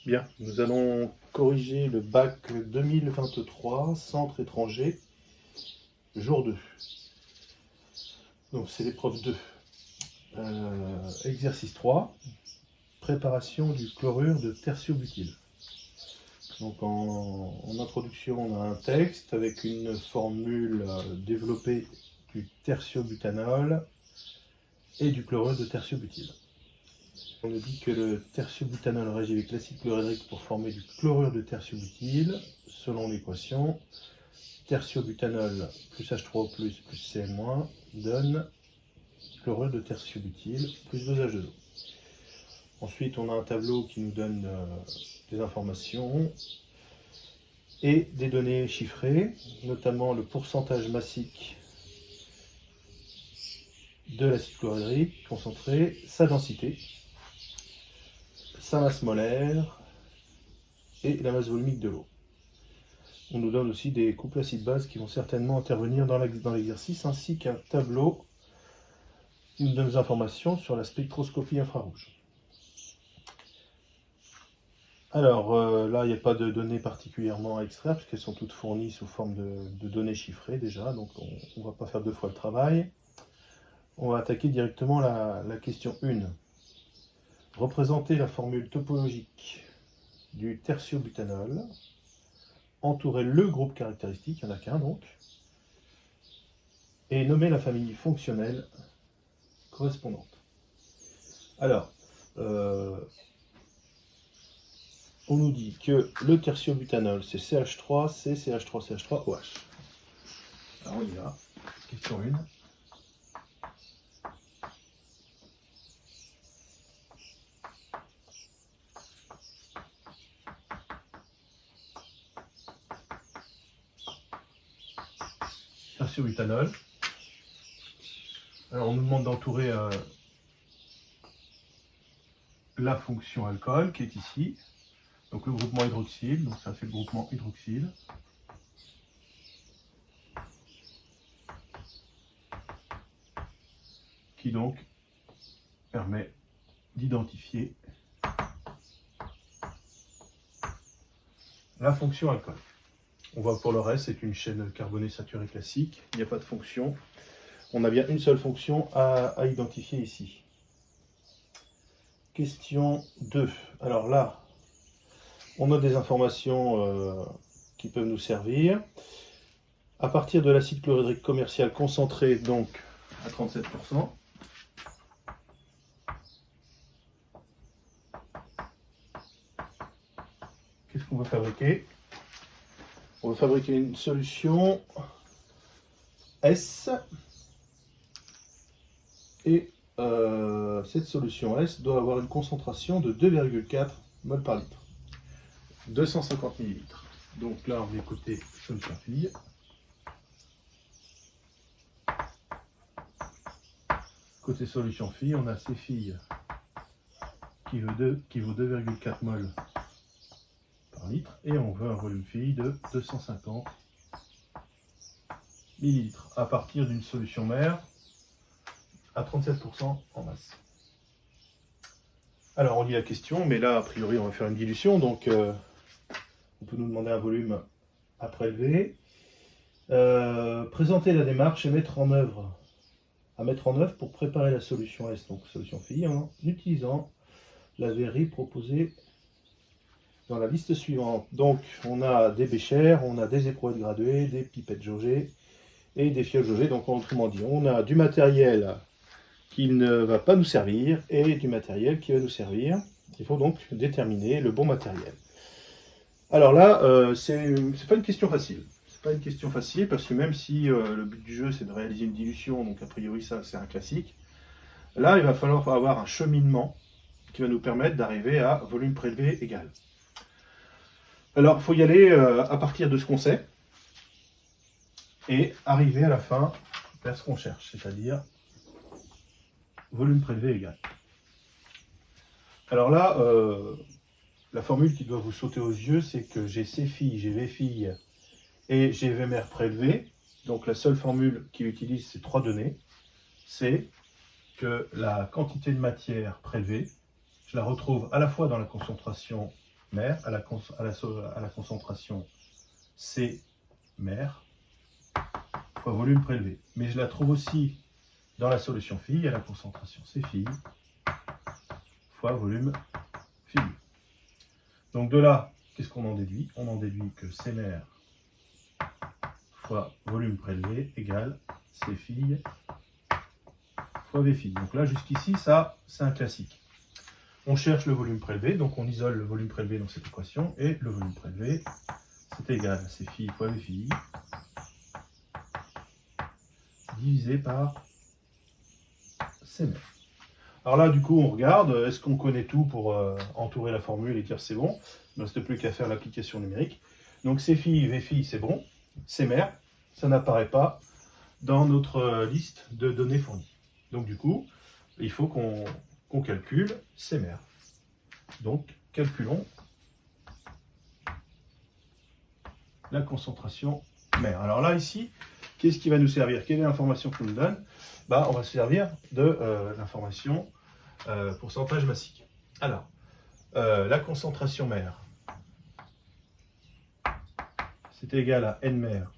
Bien, nous allons corriger le bac 2023, centre étranger, jour 2. Donc c'est l'épreuve 2. Exercice 3, préparation du chlorure de tertiobutyle. Donc en introduction, on a un texte avec une formule développée du tertiobutanol et du chlorure de tertiobutyle. On nous dit que le tertiobutanol réagit avec l'acide chlorhydrique pour former du chlorure de tertiobutyle, selon l'équation tertiobutanol plus H3O+, plus Cl- donne chlorure de tertiobutyle plus dosage de l'eau. Ensuite, on a un tableau qui nous donne des informations et des données chiffrées, notamment le pourcentage massique de l'acide chlorhydrique concentré, sa densité, sa masse molaire et la masse volumique de l'eau. On nous donne aussi des couples acide-base qui vont certainement intervenir dans l'exercice, ainsi qu'un tableau qui nous donne des informations sur la spectroscopie infrarouge. Alors là, il n'y a pas de données particulièrement à extraire, puisqu'elles sont toutes fournies sous forme de données chiffrées déjà, donc on ne va pas faire deux fois le travail. On va attaquer directement la question 1. Représenter la formule topologique du tertiobutanol, entourer le groupe caractéristique, il n'y en a qu'un donc, et nommer la famille fonctionnelle correspondante. Alors, on nous dit que le tertiobutanol, c'est CH3, CH3, CH3, OH. Alors on y va. Question 1. Tertiobutanol. Alors on nous demande d'entourer la fonction alcool qui est ici. Donc le groupement hydroxyle, donc ça fait le groupement hydroxyle. Qui donc permet d'identifier la fonction alcool. On voit pour le reste, c'est une chaîne carbonée saturée classique, il n'y a pas de fonction. On a bien une seule fonction à identifier ici. Question 2. Alors là, on a des informations qui peuvent nous servir. À partir de l'acide chlorhydrique commercial concentré, donc à 37%, qu'est-ce qu'on va fabriquer? On va fabriquer une solution S, et cette solution S doit avoir une concentration de 2,4 mol par litre, 250 ml. Donc là, on va écouter solution fille. Côté solution fille, on a C fille qui vaut 2,4 mol par litre, et on veut un volume fille de 250 ml à partir d'une solution mère à 37% en masse. Alors on lit la question, mais là a priori on va faire une dilution, donc on peut nous demander un volume à prélever. Présenter la démarche et mettre en œuvre pour préparer la solution S, donc solution fille, en utilisant la verrie proposée dans la liste suivante. Donc on a des béchères, on a des éprouvettes graduées, des pipettes jaugées et des fioles jaugées. Donc autrement dit, on a du matériel qui ne va pas nous servir et du matériel qui va nous servir. Il faut donc déterminer le bon matériel. Alors là, c'est pas une question facile. C'est pas une question facile parce que même si le but du jeu c'est de réaliser une dilution, donc a priori ça c'est un classique, là il va falloir avoir un cheminement qui va nous permettre d'arriver à volume prélevé égal. Alors il faut y aller à partir de ce qu'on sait et arriver à la fin vers ce qu'on cherche, c'est-à-dire volume prélevé égal. Alors là, la formule qui doit vous sauter aux yeux, c'est que j'ai C filles, j'ai V filles et j'ai V mère prélevé. Donc la seule formule qu'il utilise, c'est 3 données. C'est que la quantité de matière prélevée, je la retrouve à la fois dans la concentration mer à la concentration C mer fois volume prélevé. Mais je la trouve aussi dans la solution fille à la concentration C fille fois volume fille. Donc de là, qu'est-ce qu'on en déduit? On en déduit que C mer fois volume prélevé égale C fille fois V fille. Donc là, jusqu'ici, ça, c'est un classique. On cherche le volume prélevé, donc on isole le volume prélevé dans cette équation, et le volume prélevé, c'est égal à C fille fois V fille, divisé par C mer. Alors là, du coup, on regarde, est-ce qu'on connaît tout pour entourer la formule et dire c'est bon? Il ne reste plus qu'à faire l'application numérique. Donc C fille, V fille, c'est bon. C mer, ça n'apparaît pas dans notre liste de données fournies. Donc du coup, il faut qu'on calcule C mer. Donc, calculons la concentration mer. Alors là, ici, qu'est-ce qui va nous servir? Quelle est l'information qu'on nous donne? On va se servir de l'information pourcentage massique. Alors, la concentration mer, c'est égal à N mer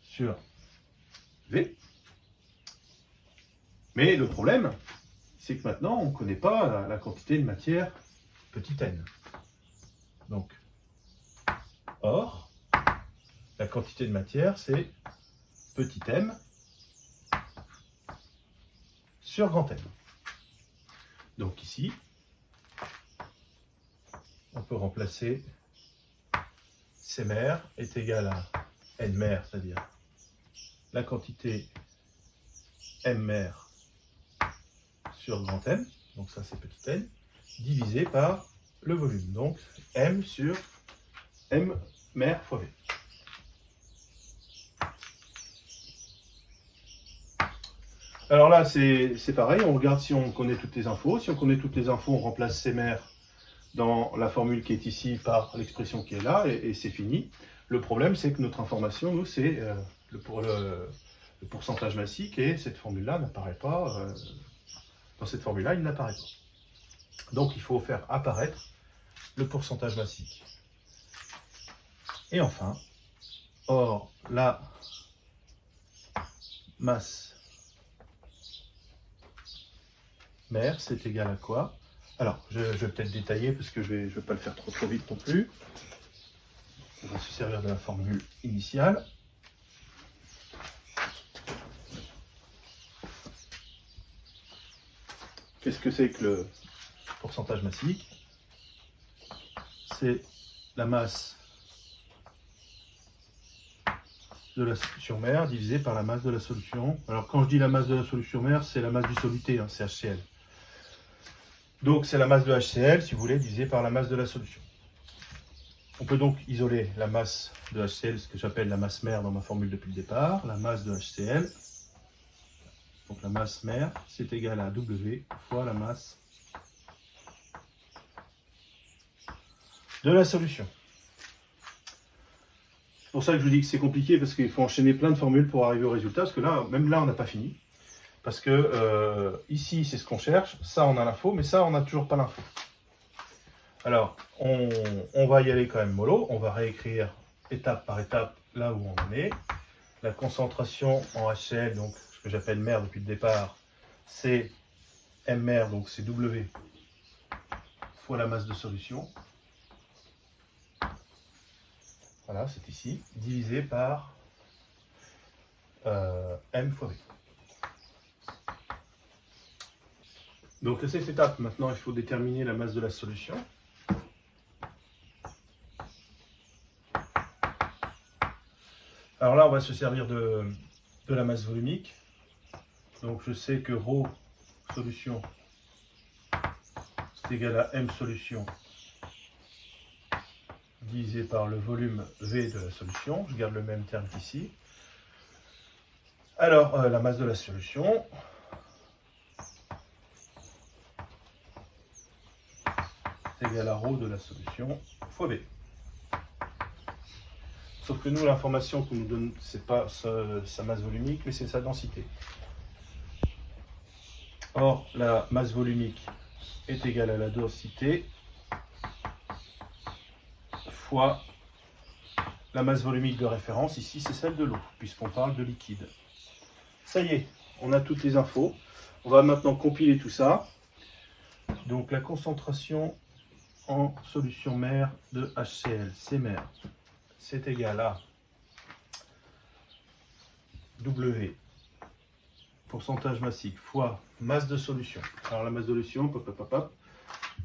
sur V. Mais le problème, c'est que maintenant, on ne connaît pas la quantité de matière petit n. Donc, or, la quantité de matière, c'est petit m sur grand M. Donc ici, on peut remplacer C mer est égal à N mer, c'est-à-dire la quantité M mer sur grand M, donc ça c'est petit n, divisé par le volume, donc M sur M mer fois V. Alors là, c'est pareil, on regarde si on connaît toutes les infos. Si on connaît toutes les infos, on remplace C mer dans la formule qui est ici par l'expression qui est là, et c'est fini. Le problème, c'est que notre information, nous, c'est le pourcentage massique, et cette formule-là n'apparaît pas. Dans cette formule-là, il n'apparaît pas. Donc, il faut faire apparaître le pourcentage massique. Et enfin, or, la masse mer, c'est égal à quoi? Alors, je vais peut-être détailler parce que je ne vais pas le faire trop vite non plus. On va se servir de la formule initiale. Qu'est-ce que c'est que le pourcentage massique? C'est la masse de la solution mer divisée par la masse de la solution. Alors quand je dis la masse de la solution mer, c'est la masse du soluté, c'est HCl. Donc c'est la masse de HCl, si vous voulez, divisée par la masse de la solution. On peut donc isoler la masse de HCl, ce que j'appelle la masse mer dans ma formule depuis le départ, la masse de HCl. Donc la masse mer, c'est égal à W fois la masse de la solution. C'est pour ça que je vous dis que c'est compliqué, parce qu'il faut enchaîner plein de formules pour arriver au résultat, parce que là, même là, on n'a pas fini. Parce que ici, c'est ce qu'on cherche, ça, on a l'info, mais ça, on n'a toujours pas l'info. Alors, on va y aller quand même mollo, on va réécrire étape par étape là où on en est. La concentration en HCl, donc ce que j'appelle mer depuis le départ, c'est M mer, donc c'est W fois la masse de solution. Voilà, c'est ici, divisé par M fois V. Donc à cette étape, maintenant, il faut déterminer la masse de la solution. Alors là, on va se servir de la masse volumique. Donc je sais que ρ solution, c'est égal à M solution divisé par le volume V de la solution. Je garde le même terme qu'ici. Alors, la masse de la solution, c'est égal à ρ de la solution fois V. Sauf que nous, l'information qu'on nous donne, c'est pas sa masse volumique, mais c'est sa densité. Or, la masse volumique est égale à la densité fois la masse volumique de référence. Ici, c'est celle de l'eau, puisqu'on parle de liquide. Ça y est, on a toutes les infos. On va maintenant compiler tout ça. Donc la concentration en solution mère de HCl, CMR, c'est égal à W, pourcentage massique, fois masse de solution. Alors la masse de solution,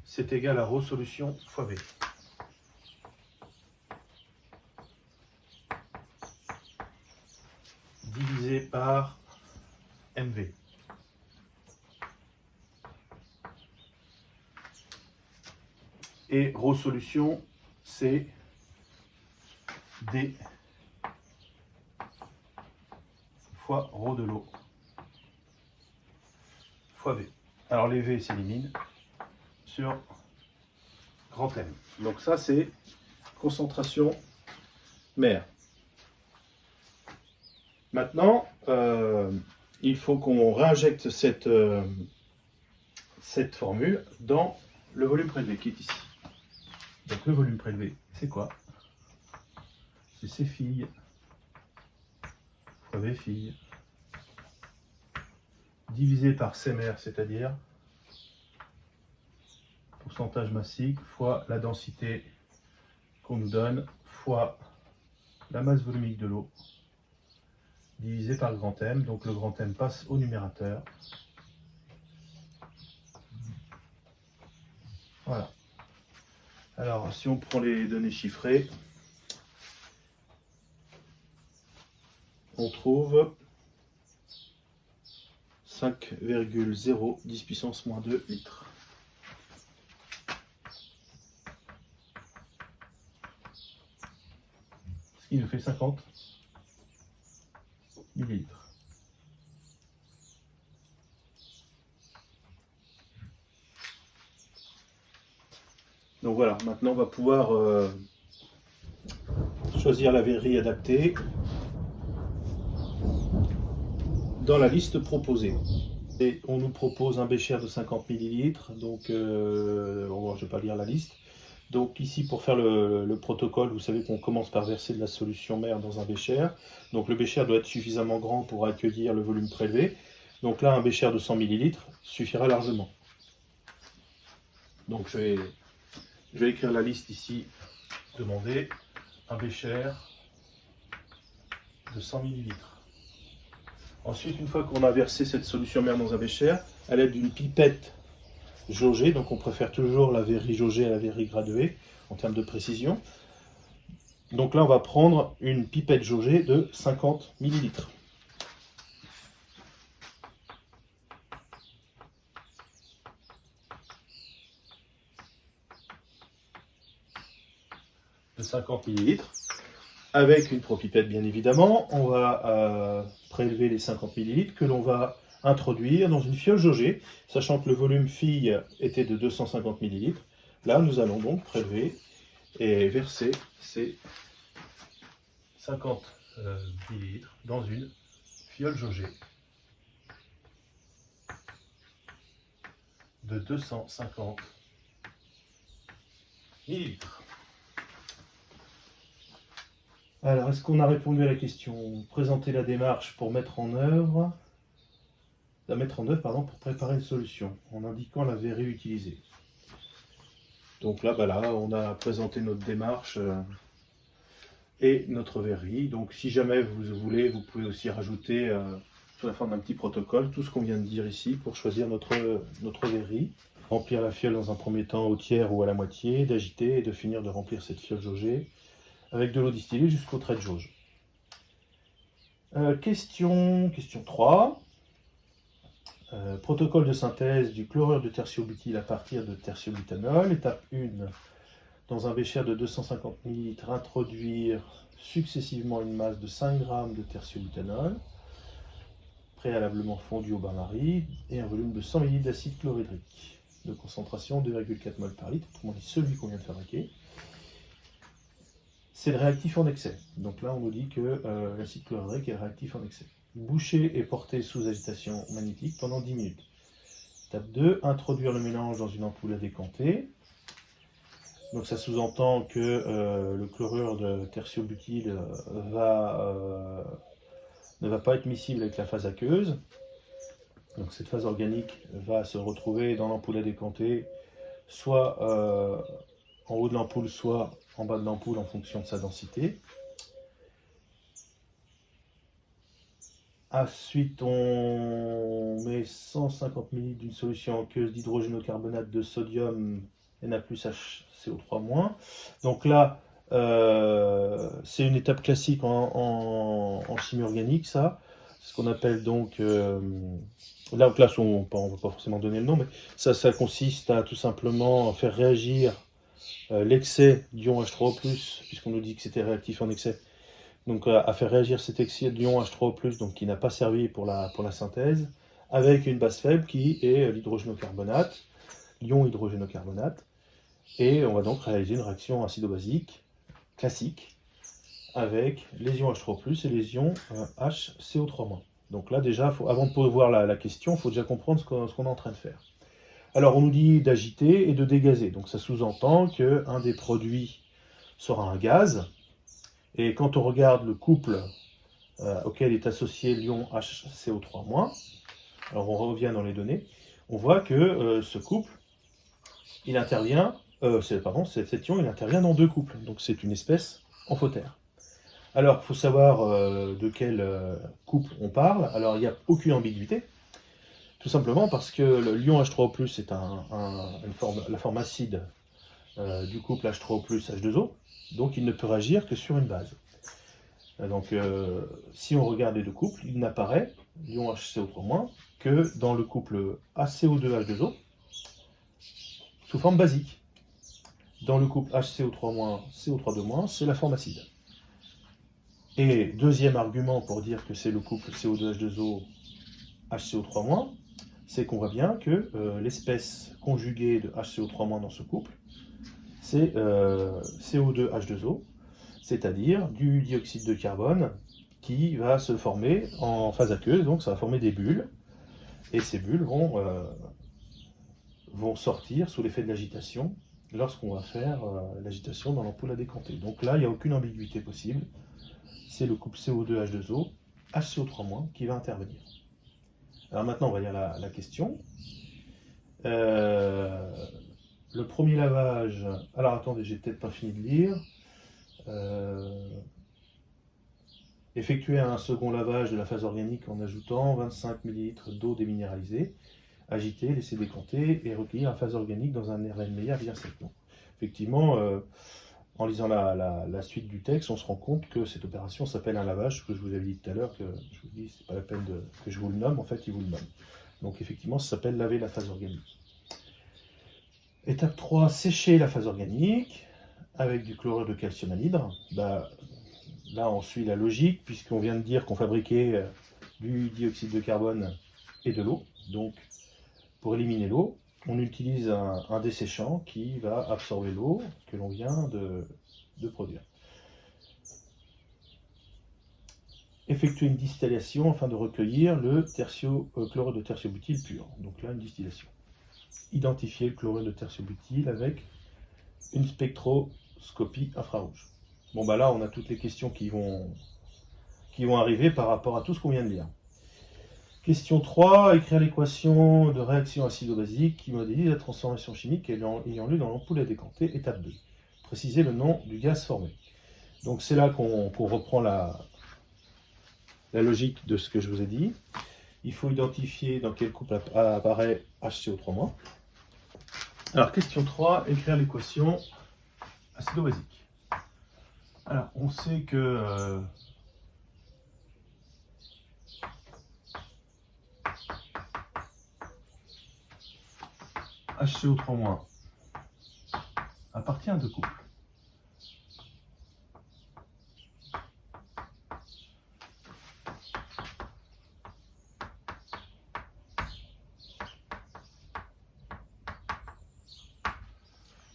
c'est égal à ρ solution fois V. Divisé par MV. Et ρ solution, c'est D fois ρ de l'eau fois V. Alors les V s'éliminent sur grand M. Donc ça c'est concentration mère. Maintenant, il faut qu'on réinjecte cette formule dans le volume prélevé qui est ici. Donc le volume prélevé, c'est quoi? C'est C filles fois V filles divisé par CMR, c'est-à-dire pourcentage massique fois la densité qu'on nous donne fois la masse volumique de l'eau divisé par le grand M. Donc le grand M passe au numérateur. Voilà. Alors si on prend les données chiffrées, on trouve 5,010 puissance moins 2 litres. Ce qui nous fait 50 millilitres. Donc voilà, maintenant on va pouvoir choisir la verrerie adaptée dans la liste proposée. Et on nous propose un bécher de 50 ml, donc je ne vais pas lire la liste. Donc ici pour faire le protocole, vous savez qu'on commence par verser de la solution mère dans un bécher. Donc le bécher doit être suffisamment grand pour accueillir le volume prélevé. Donc là un bécher de 100 ml suffira largement. Donc je vais écrire la liste ici, demander un bécher de 100 ml. Ensuite, une fois qu'on a versé cette solution mère dans un bécher, à l'aide d'une pipette jaugée, donc on préfère toujours la verrerie jaugée à la verrerie graduée en termes de précision. Donc là, on va prendre une pipette jaugée de 50 ml. De 50 ml. Avec une propipette, bien évidemment, on va prélever les 50 ml que l'on va introduire dans une fiole jaugée, sachant que le volume fille était de 250 ml. Là, nous allons donc prélever et verser ces 50 ml dans une fiole jaugée de 250 ml. Alors, est-ce qu'on a répondu à la question? Présenter la démarche pour mettre en œuvre, pour préparer une solution, en indiquant la verrerie utilisée. Donc là, on a présenté notre démarche et notre verrerie. Donc si jamais vous voulez, vous pouvez aussi rajouter sous la forme d'un petit protocole tout ce qu'on vient de dire ici pour choisir notre verrerie. Remplir la fiole dans un premier temps au tiers ou à la moitié, d'agiter et de finir de remplir cette fiole jaugée avec de l'eau distillée jusqu'au trait de jauge. Question 3. Protocole de synthèse du chlorure de tertiobutyl à partir de tertiobutanol. Étape 1. Dans un bécher de 250 ml, introduire successivement une masse de 5 g de tertiobutanol, préalablement fondu au bain-marie, et un volume de 100 ml d'acide chlorhydrique, de concentration 2,4 mol par litre, autrement dit celui qu'on vient de fabriquer. C'est le réactif en excès. Donc là, on nous dit que l'acide chlorhydrique est le réactif en excès. Boucher et porter sous agitation magnétique pendant 10 minutes. Étape 2, introduire le mélange dans une ampoule à décanter. Donc ça sous-entend que le chlorure de tertiobutyle ne va pas être miscible avec la phase aqueuse. Donc cette phase organique va se retrouver dans l'ampoule à décanter, soit en haut de l'ampoule, soit en bas de l'ampoule en fonction de sa densité. Ensuite, on met 150 ml d'une solution aqueuse d'hydrogénocarbonate de sodium Na+HCO3-. Donc là, c'est une étape classique en chimie organique, ça. C'est ce qu'on appelle donc... là, on ne va pas forcément donner le nom, mais ça consiste à tout simplement faire réagir l'excès d'ion H3O+, puisqu'on nous dit que c'était réactif en excès, donc à faire réagir cet excès d'ion H3O+, donc qui n'a pas servi pour la synthèse, avec une base faible qui est l'hydrogénocarbonate, l'ion hydrogénocarbonate, et on va donc réaliser une réaction acido-basique classique avec les ions H3O+, et les ions HCO3-. Donc là déjà, avant de pouvoir voir la question, il faut déjà comprendre ce qu'on est en train de faire. Alors on nous dit d'agiter et de dégazer, donc ça sous-entend qu'un des produits sera un gaz, et quand on regarde le couple auquel est associé l'ion HCO3-, alors on revient dans les données, on voit que ce couple, il intervient, cet ion, il intervient dans deux couples, donc c'est une espèce amphotère. Alors, il faut savoir de quel couple on parle. Alors, il n'y a aucune ambiguïté, tout simplement parce que l'ion H3O+, est la forme acide du couple H3O+, H2O, donc il ne peut réagir que sur une base. Donc, si on regarde les deux couples, il n'apparaît, l'ion HCO3-, que dans le couple ACO2H2O, sous forme basique. Dans le couple HCO3-, CO3-2-, c'est la forme acide. Et deuxième argument pour dire que c'est le couple CO2H2O, HCO3-, c'est qu'on voit bien que l'espèce conjuguée de HCO3- dans ce couple, c'est CO2H2O, c'est-à-dire du dioxyde de carbone qui va se former en phase aqueuse, donc ça va former des bulles, et ces bulles vont sortir sous l'effet de l'agitation lorsqu'on va faire l'agitation dans l'ampoule à décanter. Donc là, il n'y a aucune ambiguïté possible, c'est le couple CO2H2O, HCO3- qui va intervenir. Alors maintenant, on va lire la question. Le premier lavage... Alors attendez, j'ai peut-être pas fini de lire. Effectuer un second lavage de la phase organique en ajoutant 25 ml d'eau déminéralisée, agiter, laisser décanter et recueillir la phase organique dans un RN via sec. Effectivement, en lisant la suite du texte, on se rend compte que cette opération s'appelle un lavage, ce que je vous avais dit tout à l'heure, que je vous dis, c'est pas la peine que je vous le nomme, en fait, il vous le nomme. Donc effectivement, ça s'appelle laver la phase organique. Étape 3, sécher la phase organique avec du chlorure de calcium anhydre. Là, on suit la logique, puisqu'on vient de dire qu'on fabriquait du dioxyde de carbone et de l'eau. Donc, pour éliminer l'eau, on utilise un desséchant qui va absorber l'eau que l'on vient de produire. Effectuer une distillation afin de recueillir le chlorure de tertiobutyle pur. Donc là, une distillation. Identifier le chlorure de tertiobutyle avec une spectroscopie infrarouge. Bon, là, on a toutes les questions qui vont arriver par rapport à tout ce qu'on vient de lire. Question 3, écrire l'équation de réaction acido-basique qui modélise la transformation chimique ayant lieu dans l'ampoule à décanter, étape 2. Préciser le nom du gaz formé. Donc c'est là qu'on reprend la logique de ce que je vous ai dit. Il faut identifier dans quel couple apparaît HCO3-. Alors question 3, écrire l'équation acido-basique. Alors on sait que HCO3- appartient à deux couples.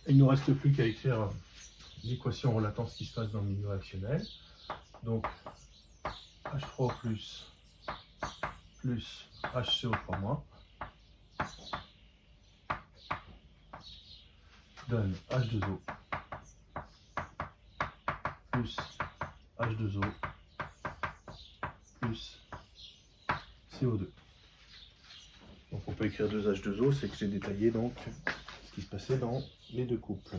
Il ne nous reste plus qu'à écrire l'équation relatant ce qui se passe dans le milieu réactionnel. Donc H3O plus HCO3- donne H2O plus H2O plus CO2. Donc on peut écrire 2H2O, c'est que j'ai détaillé donc ce qui se passait dans les deux couples.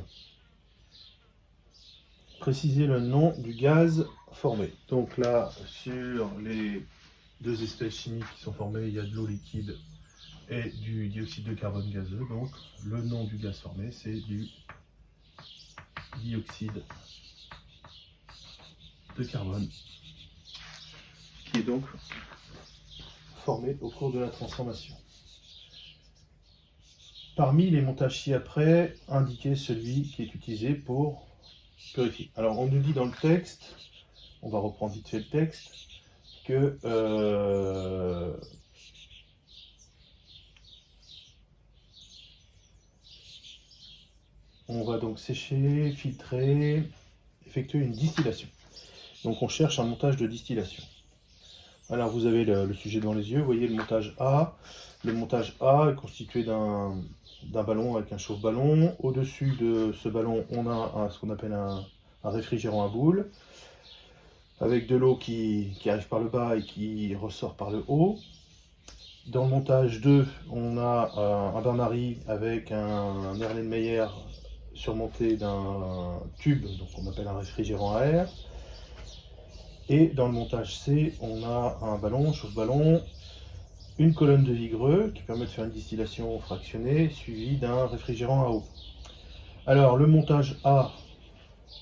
Préciser le nom du gaz formé. Donc là, sur les deux espèces chimiques qui sont formées, il y a de l'eau liquide et du dioxyde de carbone gazeux. Donc le nom du gaz formé, c'est du dioxyde de carbone, qui est donc formé au cours de la transformation. Parmi les montages ci-après, indiquez celui qui est utilisé pour purifier. Alors on nous dit dans le texte, on va reprendre vite fait le texte, que on va donc sécher, filtrer, effectuer une distillation. Donc on cherche un montage de distillation. Alors vous avez le sujet devant les yeux, vous voyez le montage A. Le montage A est constitué d'un ballon avec un chauffe-ballon. Au-dessus de ce ballon, on a ce qu'on appelle un réfrigérant à boules, avec de l'eau qui arrive par le bas et qui ressort par le haut. Dans le montage 2, on a un bain-marie avec un Erlenmeyer surmonté d'un tube, donc on appelle un réfrigérant à air. Et dans le montage C, on a un ballon, chauffe-ballon, une colonne de vigreux qui permet de faire une distillation fractionnée suivie d'un réfrigérant à eau. Alors le montage A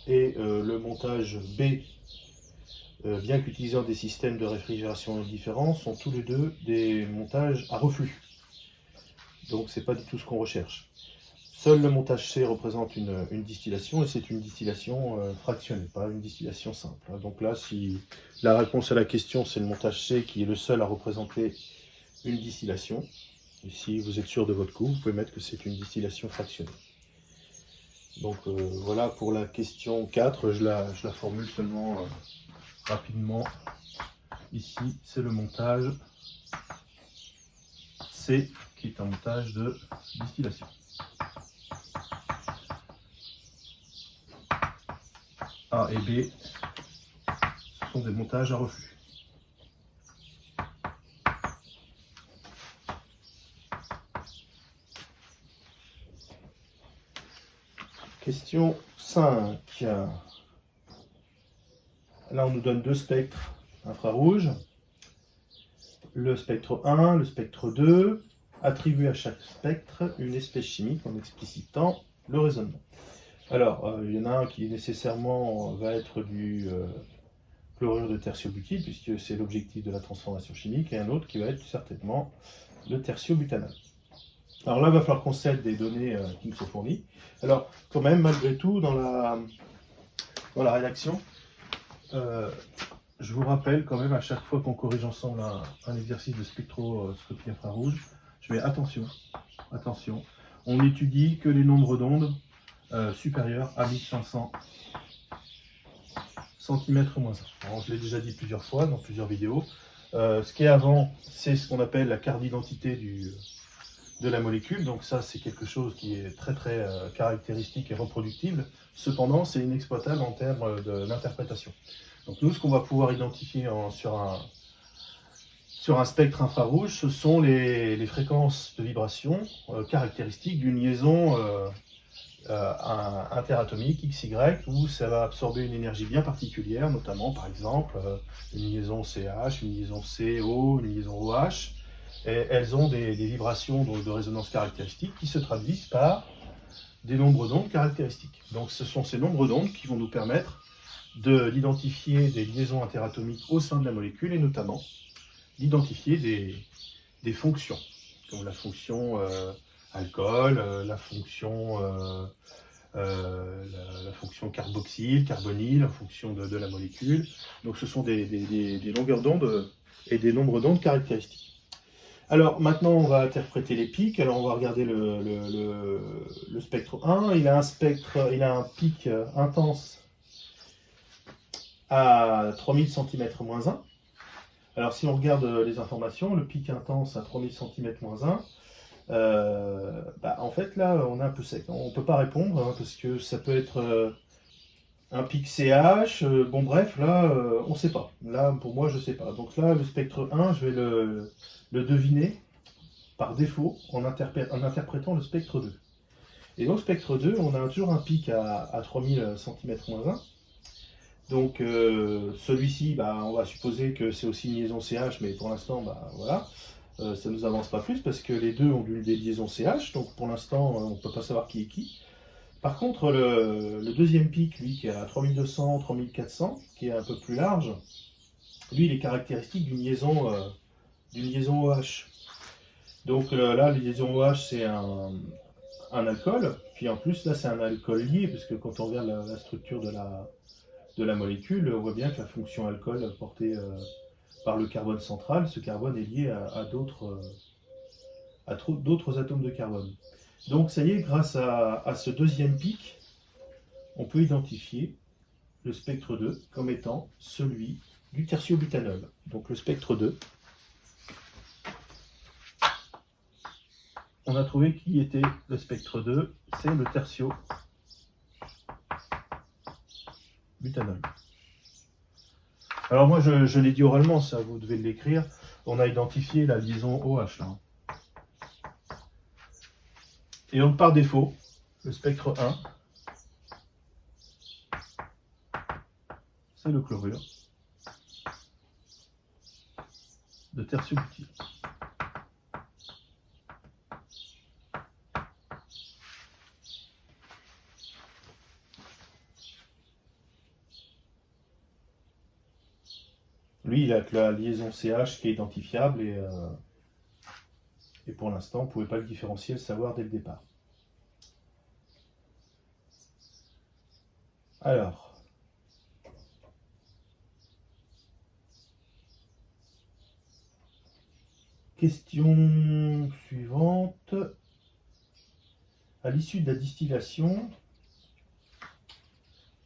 et le montage B, bien qu'utilisant des systèmes de réfrigération différents, sont tous les deux des montages à reflux. Donc c'est pas du tout ce qu'on recherche. Seul le montage C représente une distillation, et c'est une distillation fractionnée, pas une distillation simple. Donc là, si la réponse à la question c'est le montage C qui est le seul à représenter une distillation, et si vous êtes sûr de votre coup, vous pouvez mettre que c'est une distillation fractionnée. Donc voilà pour la question 4, je la formule seulement rapidement. Ici, c'est le montage C qui est un montage de distillation. A et B, ce sont des montages à reflux. Question 5. Là, on nous donne deux spectres infrarouges. Le spectre 1, le spectre 2. Attribuer à chaque spectre une espèce chimique en explicitant le raisonnement. Alors, il y en a un qui nécessairement va être du chlorure de tertiobutyle, puisque c'est l'objectif de la transformation chimique, et un autre qui va être certainement le tertiobutanal. Alors là, il va falloir qu'on cède des données qui nous sont fournies. Alors, quand même, malgré tout, dans la rédaction, je vous rappelle quand même à chaque fois qu'on corrige ensemble un exercice de spectroscopie infrarouge, je mets attention, on n'étudie que les nombres d'ondes supérieurs à 1500 cm-1. Alors, je l'ai déjà dit plusieurs fois dans plusieurs vidéos. Ce qui est avant, c'est ce qu'on appelle la carte d'identité de la molécule. Donc ça, c'est quelque chose qui est très très caractéristique et reproductible. Cependant, c'est inexploitable en termes d'interprétation. Donc nous, ce qu'on va pouvoir identifier sur un spectre infrarouge, ce sont les fréquences de vibration caractéristiques d'une liaison interatomique XY, où ça va absorber une énergie bien particulière, notamment par exemple une liaison CH, une liaison CO, une liaison OH. Et elles ont des vibrations de résonance caractéristiques qui se traduisent par des nombres d'ondes caractéristiques. Donc ce sont ces nombres d'ondes qui vont nous permettre d'identifier des liaisons interatomiques au sein de la molécule, et notamment d'identifier des fonctions, comme la fonction alcool, la fonction carboxyle, carbonyle, en fonction de la molécule. Donc ce sont des longueurs d'onde et des nombres d'ondes caractéristiques. Alors maintenant on va interpréter les pics. Alors on va regarder le spectre 1. Il a un pic intense à 3000 cm-1. Alors si on regarde les informations, le pic intense à 3000 cm-1, en fait là on est un peu sec. On ne peut pas répondre parce que ça peut être un pic CH, bon bref, là, on ne sait pas. Là, pour moi, je ne sais pas. Donc là, le spectre 1, je vais le deviner par défaut en interprétant le spectre 2. Et dans le spectre 2, on a toujours un pic à 3000 cm-1. Donc celui-ci, bah, on va supposer que c'est aussi une liaison CH, mais pour l'instant, bah, voilà, ça ne nous avance pas plus parce que les deux ont des liaisons CH, donc pour l'instant, on ne peut pas savoir qui est qui. Par contre, le deuxième pic, lui, qui est à 3200, 3400, qui est un peu plus large, lui, il est caractéristique d'une liaison OH. Donc là, la liaison OH, c'est un alcool, puis en plus, là, c'est un alcool lié, parce que quand on regarde la structure de la molécule, on voit bien que la fonction alcool portée par le carbone central, ce carbone est lié à d'autres atomes de carbone. Donc ça y est, grâce à ce deuxième pic, on peut identifier le spectre 2 comme étant celui du tertiobutanol. Donc le spectre 2, on a trouvé qui était le spectre 2, c'est le tertiobutanol. Alors moi je l'ai dit oralement, ça vous devez l'écrire. On a identifié la liaison OH là. Et donc par défaut, le spectre 1, c'est le chlorure de tertiobutyle. Lui, il a que la liaison CH qui est identifiable et pour l'instant, on ne pouvait pas le différencier, le savoir dès le départ. Alors, question suivante. À l'issue de la distillation,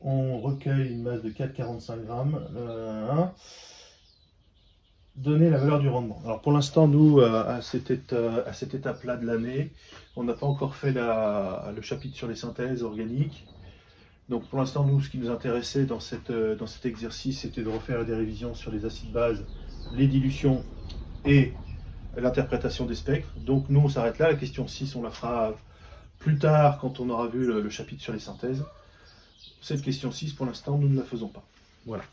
on recueille une masse de 4,45 grammes. Donner la valeur du rendement. Alors pour l'instant, nous, à cette étape-là de l'année, on n'a pas encore fait le chapitre sur les synthèses organiques. Donc pour l'instant, nous, ce qui nous intéressait dans cet exercice, c'était de refaire des révisions sur les acides bases, les dilutions et l'interprétation des spectres. Donc nous, on s'arrête là. La question 6, on la fera plus tard quand on aura vu le chapitre sur les synthèses. Cette question 6, pour l'instant, nous ne la faisons pas. Voilà.